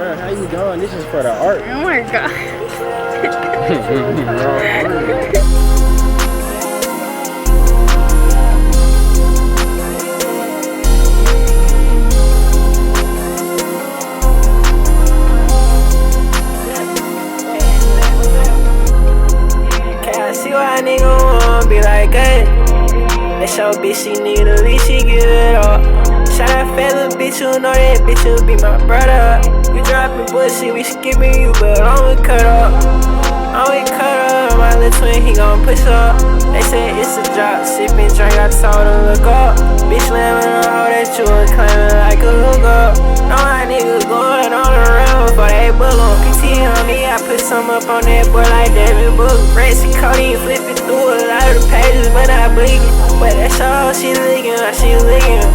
Bro, how you doing? This is for the art. Oh my god. Can't see why a nigga wanna be like, hey. That's your bitch, she need a leash, she give it up. Shout out fat little bitch, you know that bitch will be my brother. You dropping bullshit, we skipping you, but I'm with cut up. I'm with cut up, my little twin, he gon' push up. They say it's a drop, sippin' drink, I told him look up. Bitch slamming on all that you was claiming like a hookup. Know my niggas going on around before they book on PT on me, I put some up on that boy like David Book. Racing codeine, flipping through a lot of the pages, but I bleed. But that's all she licking, she licking.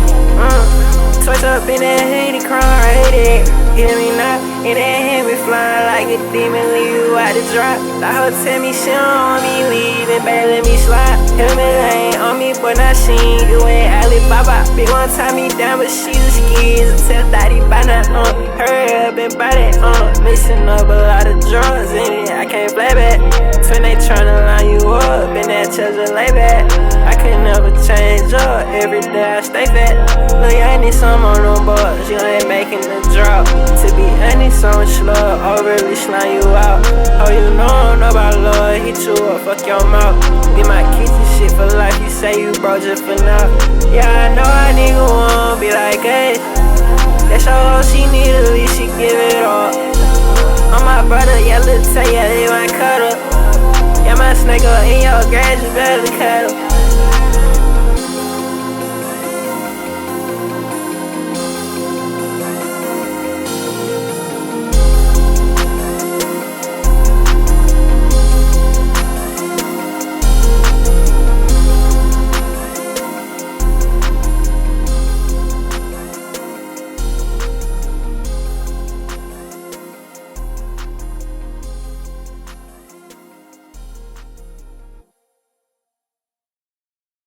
Twice up in that Haiti, crying right it. Hear me now, in that hand, we flying like a demon, leave you out the drop. The hoe tell me she don't want me leaving, baby, let me slide. Helmet ain't on me, but not seen you in Alibaba. Big one tie me down, but she's a skis. Tell daddy by now, hurry up and buy that, mixing up a lot of drugs in it, I can't play back. Twin, they tryna line you up, in that treasure lay back. I can never change up, every day I stay fat. Look, I need some on them boys, you ain't making the drop. To be honest, I'm slow, overly slime you out. Oh, you know about love, hit you up, fuck your mouth. Get my kitchen shit for life, you say you bro just for now. Yeah, I know a nigga won't be like, hey. That's all she need, at least she give it all. On my brother, yeah, let's say, yeah, they might cut up. Yeah, my snake up in your grass, you better cut up.